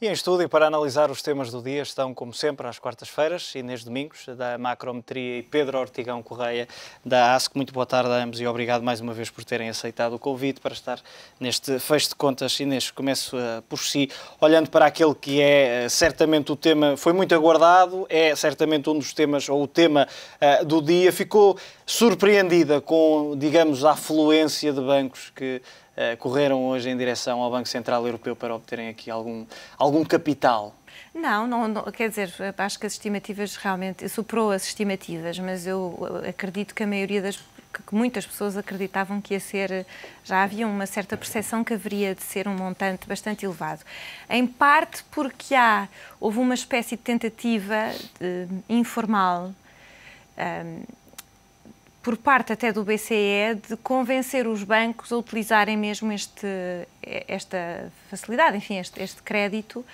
E em estúdio, para analisar os temas do dia, estão, como sempre, às quartas-feiras, Inês Domingos, da Macrometria, e Pedro Ortigão Correia, da ASC. Muito boa tarde a ambos e obrigado mais uma vez por terem aceitado o convite para estar neste fecho de contas. Inês, começo por si, olhando para aquele que é certamente o tema, foi muito aguardado, é certamente um dos temas, ou o tema do dia. Ficou surpreendida com, digamos, a afluência de bancos que correram hoje em direção ao Banco Central Europeu para obterem aqui algum capital? Não, quer dizer, acho que as estimativas realmente superou as estimativas, mas eu acredito que a maioria que muitas pessoas acreditavam que ia ser, já havia uma certa percepção que haveria de ser um montante bastante elevado. Em parte porque houve uma espécie de tentativa informal, por parte até do BCE, de convencer os bancos a utilizarem mesmo esta facilidade, enfim, este crédito,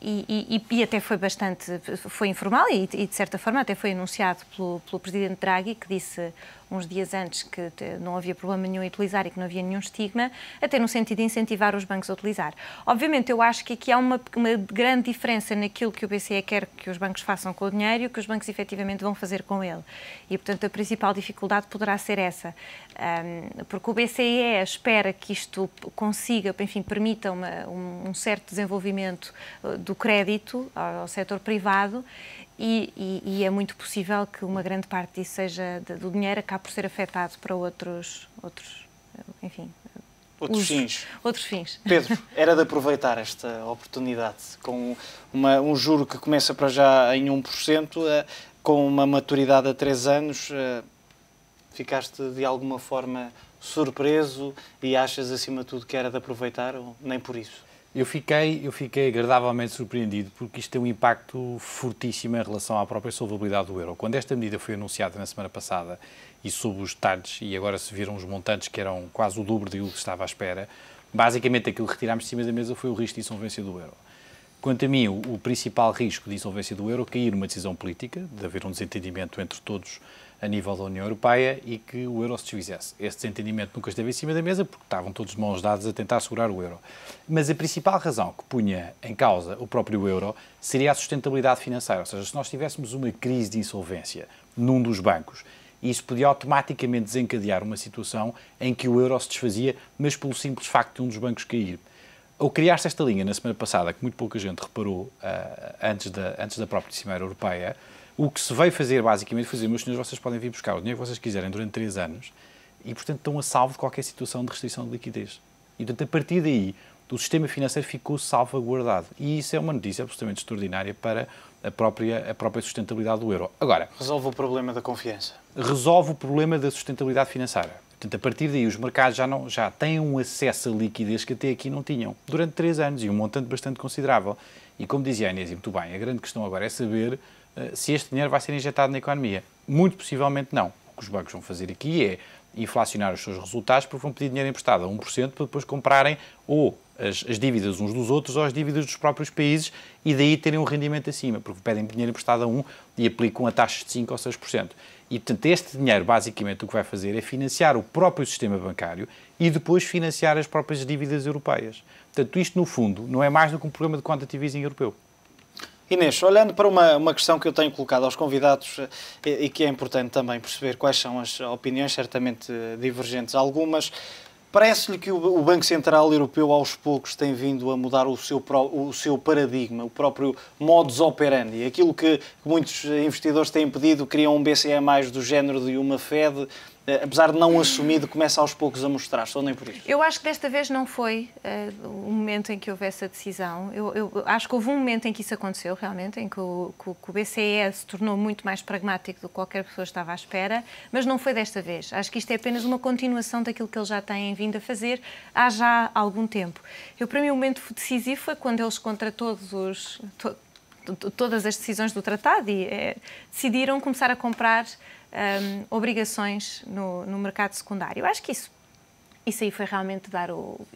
e até foi informal e de certa forma até foi anunciado pelo Presidente Draghi, que disse uns dias antes que não havia problema nenhum em utilizar e que não havia nenhum estigma, até no sentido de incentivar os bancos a utilizar. Obviamente, eu acho que aqui há uma grande diferença naquilo que o BCE quer que os bancos façam com o dinheiro e o que os bancos efetivamente vão fazer com ele. E, portanto, a principal dificuldade poderá ser essa, porque o BCE espera que isto consiga, enfim, permita um certo desenvolvimento do crédito ao setor privado, e é muito possível que uma grande parte disso seja do dinheiro acabe por ser afetado para outros enfim, outros fins. Pedro, era de aproveitar esta oportunidade com um juro que começa para já em 1%, com uma maturidade a 3 anos. Ficaste de alguma forma surpreso e achas acima de tudo que era de aproveitar ou nem por isso? Eu fiquei agradavelmente surpreendido porque isto tem um impacto fortíssimo em relação à própria solvabilidade do euro. Quando esta medida foi anunciada na semana passada e sob os detalhes, e agora se viram os montantes que eram quase o dobro daquilo que estava à espera, basicamente aquilo que retirámos de cima da mesa foi o risco de insolvência do euro. Quanto a mim, o principal risco de insolvência do euro é cair numa decisão política, de haver um desentendimento entre todos a nível da União Europeia e que o euro se desfizesse. Esse desentendimento nunca esteve em cima da mesa porque estavam todos de mãos dadas a tentar segurar o euro. Mas a principal razão que punha em causa o próprio euro seria a sustentabilidade financeira. Ou seja, se nós tivéssemos uma crise de insolvência num dos bancos, isso podia automaticamente desencadear uma situação em que o euro se desfazia, mas pelo simples facto de um dos bancos cair. Ao criar-se esta linha na semana passada, que muito pouca gente reparou antes da própria Cimeira Europeia, o que se veio fazer, basicamente, foi dizer, meus senhores, vocês podem vir buscar o dinheiro que vocês quiserem durante 3 anos e, portanto, estão a salvo de qualquer situação de restrição de liquidez. E, portanto, a partir daí, o sistema financeiro ficou salvaguardado. E isso é uma notícia absolutamente extraordinária para a própria sustentabilidade do euro. Agora, resolve o problema da confiança. Resolve o problema da sustentabilidade financeira. Portanto, a partir daí, os mercados já têm um acesso a liquidez que até aqui não tinham, durante 3 anos, e um montante bastante considerável. E, como dizia a Inês, muito bem, a grande questão agora é saber se este dinheiro vai ser injetado na economia. Muito possivelmente não. O que os bancos vão fazer aqui é inflacionar os seus resultados porque vão pedir dinheiro emprestado a 1% para depois comprarem ou as dívidas uns dos outros ou as dívidas dos próprios países e daí terem um rendimento acima, porque pedem dinheiro emprestado a 1 e aplicam a taxas de 5 ou 6%. E, portanto, este dinheiro, basicamente, o que vai fazer é financiar o próprio sistema bancário e depois financiar as próprias dívidas europeias. Portanto, isto, no fundo, não é mais do que um problema de quantitative easing europeu. Inês, olhando para uma questão que eu tenho colocado aos convidados e que é importante também perceber quais são as opiniões, certamente divergentes algumas, parece-lhe que o Banco Central Europeu aos poucos tem vindo a mudar o seu paradigma, o próprio modus operandi, aquilo que muitos investidores têm pedido, criam um BCE mais do género de uma Fed, apesar de não assumido, começa aos poucos a mostrar-se, ou nem por isso? Eu acho que desta vez não foi o momento em que houve essa decisão. Eu acho que houve um momento em que isso aconteceu, realmente, em que o BCE se tornou muito mais pragmático do que qualquer pessoa estava à espera, mas não foi desta vez. Acho que isto é apenas uma continuação daquilo que eles já têm vindo a fazer há já algum tempo. Para mim, o momento decisivo foi quando eles, contra todas as decisões do tratado, decidiram começar a comprar obrigações no mercado secundário. Eu acho que isso aí foi realmente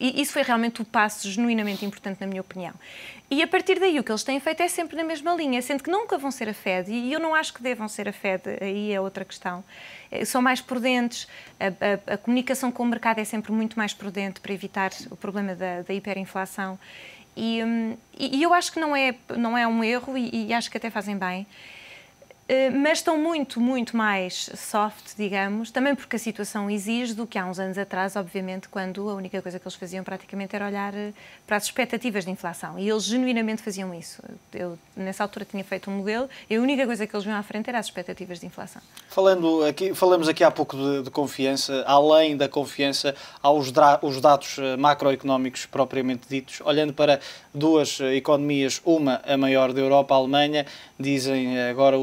isso foi realmente o passo genuinamente importante, na minha opinião. E a partir daí o que eles têm feito é sempre na mesma linha, sendo que nunca vão ser a Fed, e eu não acho que devam ser a Fed, aí é outra questão. São mais prudentes, a comunicação com o mercado é sempre muito mais prudente para evitar o problema da hiperinflação. E eu acho que não é um erro e acho que até fazem bem. Mas estão muito, muito mais soft, digamos, também porque a situação exige do que há uns anos atrás, obviamente, quando a única coisa que eles faziam praticamente era olhar para as expectativas de inflação. E eles genuinamente faziam isso. Eu, nessa altura, tinha feito um modelo e a única coisa que eles viam à frente era as expectativas de inflação. Falamos aqui há pouco de confiança. Além da confiança, há os dados macroeconómicos propriamente ditos. Olhando para duas economias, uma a maior da Europa, a Alemanha, dizem agora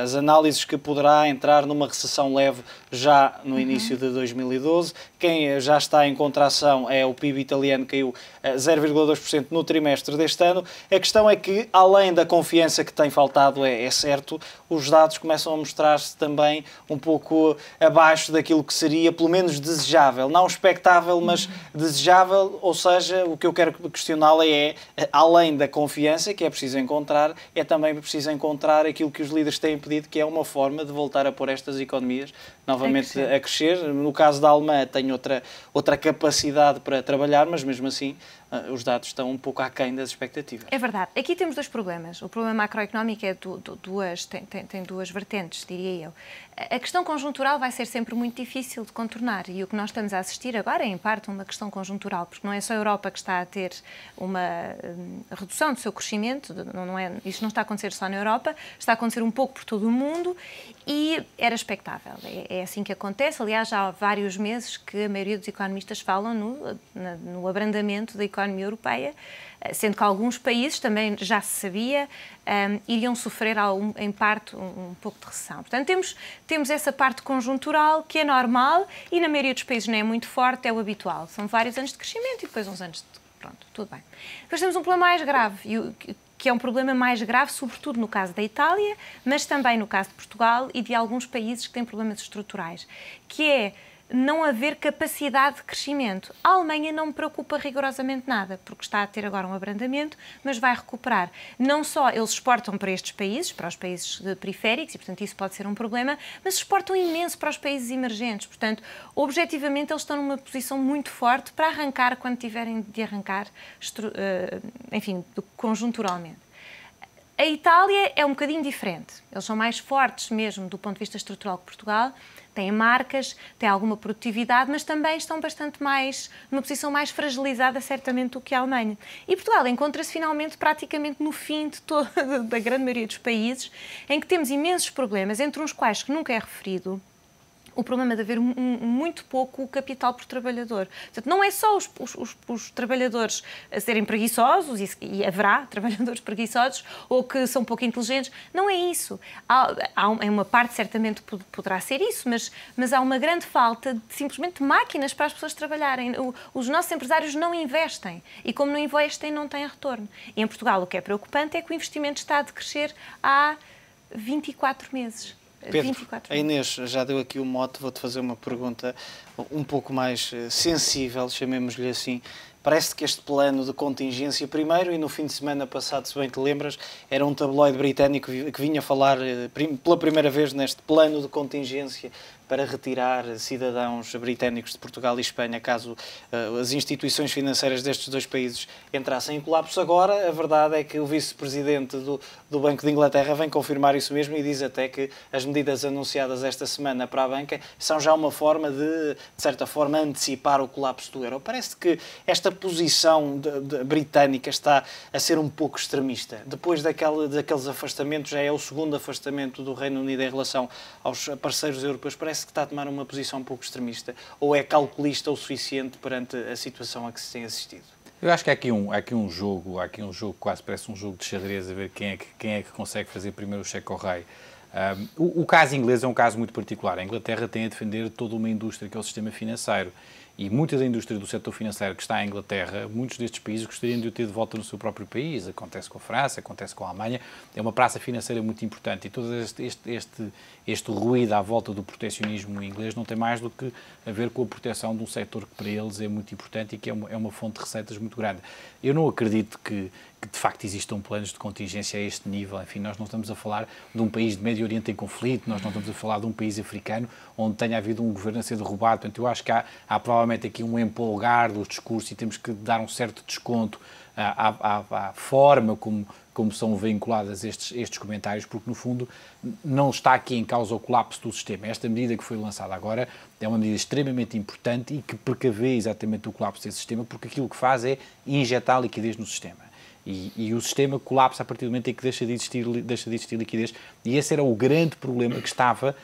as análises que poderá entrar numa recessão leve já no início de 2012. Quem já está em contração é o PIB italiano, caiu 0,2% no trimestre deste ano. A questão é que, além da confiança que tem faltado, é certo, os dados começam a mostrar-se também um pouco abaixo daquilo que seria, pelo menos, desejável. Não expectável, mas desejável. Ou seja, o que eu quero questioná-la é, além da confiança que é preciso encontrar, é também preciso encontrar aquilo que os líderes têm pedido, que é uma forma de voltar a pôr estas economias novamente a crescer. No caso da Alemanha, tem outra capacidade para trabalhar, mas mesmo assim os dados estão um pouco aquém das expectativas. É verdade. Aqui temos dois problemas. O problema macroeconómico tem duas vertentes, diria eu. A questão conjuntural vai ser sempre muito difícil de contornar e o que nós estamos a assistir agora é, em parte, uma questão conjuntural, porque não é só a Europa que está a ter uma redução do seu crescimento, isto não está a acontecer só na Europa, está a acontecer um pouco por todo o mundo e era expectável. É assim que acontece. Aliás, já há vários meses que a maioria dos economistas falam no abrandamento da economia europeia, sendo que alguns países, também já se sabia, iriam sofrer em parte um pouco de recessão. Portanto, temos essa parte conjuntural que é normal e na maioria dos países não é muito forte, é o habitual. São vários anos de crescimento e depois uns anos de... Pronto, tudo bem. Depois temos um problema mais grave, que é um problema mais grave, sobretudo no caso da Itália, mas também no caso de Portugal e de alguns países que têm problemas estruturais, que é não haver capacidade de crescimento. A Alemanha não me preocupa rigorosamente nada, porque está a ter agora um abrandamento, mas vai recuperar. Não só eles exportam para estes países, para os países periféricos, e portanto isso pode ser um problema, mas exportam imenso para os países emergentes. Portanto, objetivamente eles estão numa posição muito forte para arrancar quando tiverem de arrancar, enfim, conjunturalmente. A Itália é um bocadinho diferente. Eles são mais fortes mesmo do ponto de vista estrutural que Portugal, têm marcas, têm alguma produtividade, mas também estão bastante mais, numa posição mais fragilizada, certamente, do que a Alemanha. E Portugal encontra-se finalmente praticamente no fim da grande maioria dos países, em que temos imensos problemas, entre uns quais que nunca é referido, o problema de haver muito pouco capital por trabalhador. Portanto, não é só os trabalhadores a serem preguiçosos, e haverá trabalhadores preguiçosos ou que são pouco inteligentes, não é isso. Em uma parte certamente poderá ser isso, mas há uma grande falta de simplesmente máquinas para as pessoas trabalharem. Os nossos empresários não investem e como não investem não têm retorno. E em Portugal o que é preocupante é que o investimento está a decrescer há 24 meses. Pedro, a Inês já deu aqui o mote, vou-te fazer uma pergunta um pouco mais sensível, chamemos-lhe assim. Parece que este plano de contingência, primeiro e no fim de semana passado, se bem te lembras, era um tabloide britânico que vinha falar pela primeira vez neste plano de contingência para retirar cidadãos britânicos de Portugal e Espanha, caso as instituições financeiras destes dois países entrassem em colapso. Agora, a verdade é que o vice-presidente do Banco de Inglaterra vem confirmar isso mesmo e diz até que as medidas anunciadas esta semana para a banca são já uma forma de certa forma, antecipar o colapso do euro. Parece que esta posição britânica está a ser um pouco extremista. Depois daqueles afastamentos, já é o segundo afastamento do Reino Unido em relação aos parceiros europeus. Parece que está a tomar uma posição um pouco extremista ou é calculista o suficiente perante a situação a que se tem assistido? Eu acho que há aqui um jogo quase parece um jogo de xadrez, a ver quem é que consegue fazer primeiro o cheque ao rei. O caso inglês é um caso muito particular. A Inglaterra tem a defender toda uma indústria que é o sistema financeiro. E muita da indústria do setor financeiro que está em Inglaterra, muitos destes países gostariam de o ter de volta no seu próprio país. Acontece com a França, acontece com a Alemanha. É uma praça financeira muito importante e todo este ruído à volta do protecionismo inglês não tem mais do que a ver com a proteção de um setor que para eles é muito importante e que é uma fonte de receitas muito grande. Eu não acredito que que de facto existam planos de contingência a este nível. Enfim, nós não estamos a falar de um país de Médio Oriente em conflito, nós não estamos a falar de um país africano onde tenha havido um governo a ser derrubado. Portanto, eu acho que há provavelmente aqui um empolgar dos discursos e temos que dar um certo desconto à forma como são vinculadas estes comentários, porque no fundo não está aqui em causa o colapso do sistema. Esta medida que foi lançada agora é uma medida extremamente importante e que precavê exatamente o colapso desse sistema, porque aquilo que faz é injetar liquidez no sistema. E o sistema colapsa a partir do momento em que deixa de existir liquidez. E esse era o grande problema que estava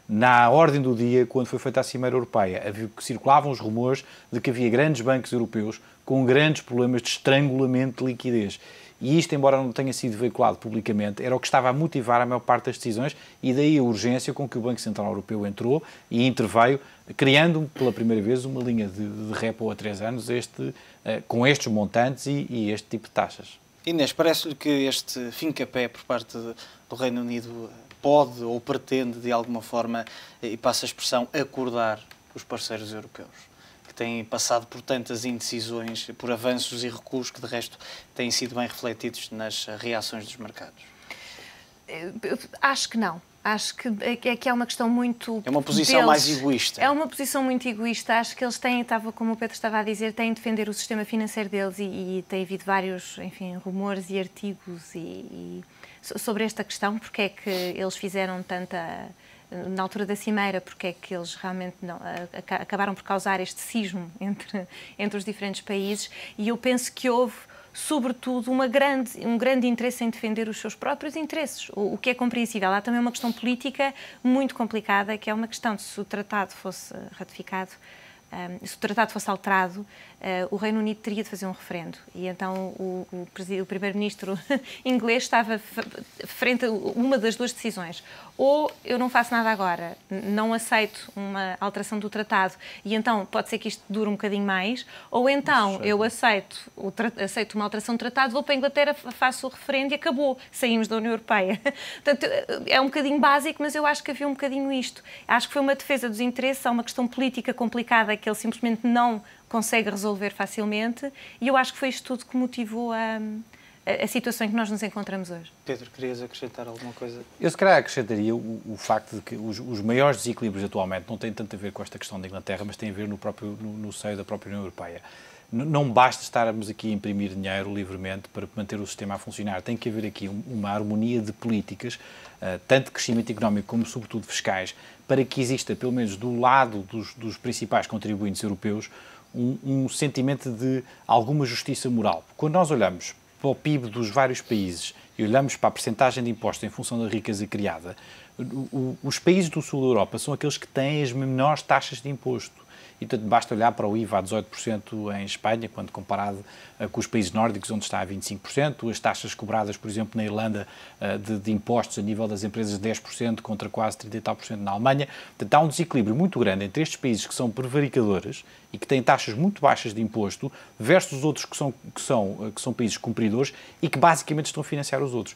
na ordem do dia quando foi feita a Cimeira Europeia. Circulavam os rumores de que havia grandes bancos europeus com grandes problemas de estrangulamento de liquidez. E isto, embora não tenha sido veiculado publicamente, era o que estava a motivar a maior parte das decisões e daí a urgência com que o Banco Central Europeu entrou e interveio, criando pela primeira vez uma linha de repo a 3 anos com estes montantes e este tipo de taxas. Inês, parece-lhe que este fim-capé por parte do Reino Unido pode ou pretende, de alguma forma, e passa a expressão, acordar os parceiros europeus, que têm passado por tantas indecisões, por avanços e recuos que, de resto, têm sido bem refletidos nas reações dos mercados? Acho que não. Acho que é uma questão muito... É uma posição mais egoísta. É uma posição muito egoísta. Acho que eles como o Pedro estava a dizer, têm de defender o sistema financeiro deles e tem havido vários, enfim, rumores e artigos sobre esta questão, porque é que eles fizeram tanta... Na altura da Cimeira, porque é que eles realmente acabaram por causar este cisma entre os diferentes países, e eu penso que houve, sobretudo, um grande interesse em defender os seus próprios interesses, o que é compreensível. Há também uma questão política muito complicada, que é uma questão de se o tratado fosse ratificado, se o tratado fosse alterado, o Reino Unido teria de fazer um referendo. E então o primeiro-ministro inglês estava frente a uma das duas decisões. Ou eu não faço nada agora, não aceito uma alteração do tratado, e então pode ser que isto dure um bocadinho mais, ou então eu aceito uma alteração do tratado, vou para a Inglaterra, faço o referendo e acabou, saímos da União Europeia. Portanto, é um bocadinho básico, mas eu acho que havia um bocadinho isto. Acho que foi uma defesa dos interesses, há uma questão política complicada que ele simplesmente não consegue resolver facilmente, e eu acho que foi isto tudo que motivou a situação em que nós nos encontramos hoje. Pedro, querias acrescentar alguma coisa? Eu, se calhar, acrescentaria o facto de que os maiores desequilíbrios atualmente não têm tanto a ver com esta questão da Inglaterra, mas têm a ver no seio da própria União Europeia. Não basta estarmos aqui a imprimir dinheiro livremente para manter o sistema a funcionar. Tem que haver aqui uma harmonia de políticas, tanto de crescimento económico como, sobretudo, fiscais, para que exista, pelo menos do lado dos principais contribuintes europeus, um sentimento de alguma justiça moral. Quando nós olhamos para o PIB dos vários países e olhamos para a percentagem de impostos em função da riqueza criada, os países do sul da Europa são aqueles que têm as menores taxas de imposto. E, portanto, basta olhar para o IVA a 18% em Espanha, quando comparado com os países nórdicos, onde está a 25%, as taxas cobradas, por exemplo, na Irlanda, de impostos a nível das empresas, 10%, contra quase 30% e tal por cento na Alemanha. Portanto, há um desequilíbrio muito grande entre estes países que são prevaricadores e que têm taxas muito baixas de imposto, versus os outros que são países cumpridores e que basicamente estão a financiar os outros.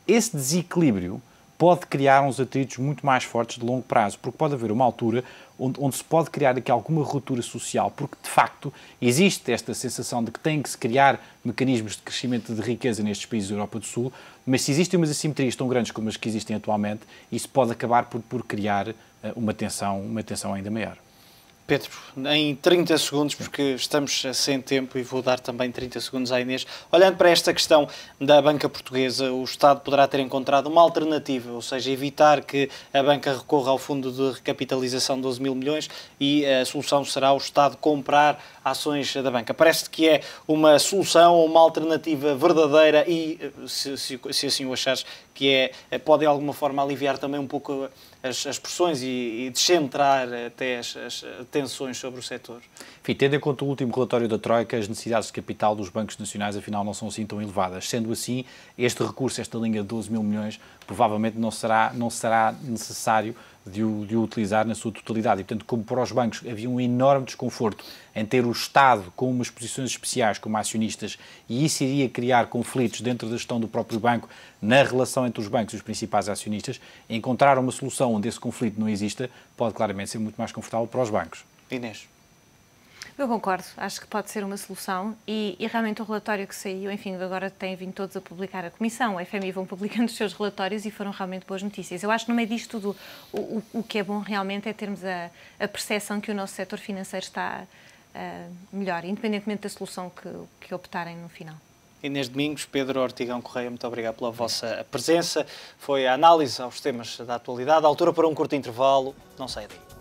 Esse desequilíbrio pode criar uns atritos muito mais fortes de longo prazo, porque pode haver uma altura onde se pode criar aqui alguma ruptura social, porque, de facto, existe esta sensação de que tem que se criar mecanismos de crescimento de riqueza nestes países da Europa do Sul, mas se existem umas assimetrias tão grandes como as que existem atualmente, isso pode acabar por criar uma tensão ainda maior. Pedro, em 30 segundos, porque estamos sem tempo e vou dar também 30 segundos à Inês. Olhando para esta questão da banca portuguesa, o Estado poderá ter encontrado uma alternativa, ou seja, evitar que a banca recorra ao fundo de recapitalização de 12 mil milhões e a solução será o Estado comprar ações da banca. Parece que é uma solução, uma alternativa verdadeira e, se assim o achares, que pode de alguma forma aliviar também um pouco as pressões e descentrar até as tensões sobre o setor. Enfim, tendo em conta o último relatório da Troika, as necessidades de capital dos bancos nacionais afinal não são assim tão elevadas. Sendo assim, este recurso, esta linha de 12 mil milhões, provavelmente não será necessário de o utilizar na sua totalidade. E, portanto, como para os bancos havia um enorme desconforto em ter o Estado com umas posições especiais como acionistas, e isso iria criar conflitos dentro da gestão do próprio banco, na relação entre os bancos e os principais acionistas, encontrar uma solução onde esse conflito não exista pode claramente ser muito mais confortável para os bancos. Inês. Eu concordo, acho que pode ser uma solução e realmente o relatório que saiu, enfim, agora têm vindo todos a publicar, a Comissão, a FMI vão publicando os seus relatórios e foram realmente boas notícias. Eu acho que no meio disto tudo o que é bom realmente é termos a percepção que o nosso setor financeiro está melhor, independentemente da solução que optarem no final. Inês Domingos, Pedro Ortigão Correia, muito obrigado pela vossa presença. Foi a análise aos temas da atualidade. A altura para um curto intervalo, não saia daí.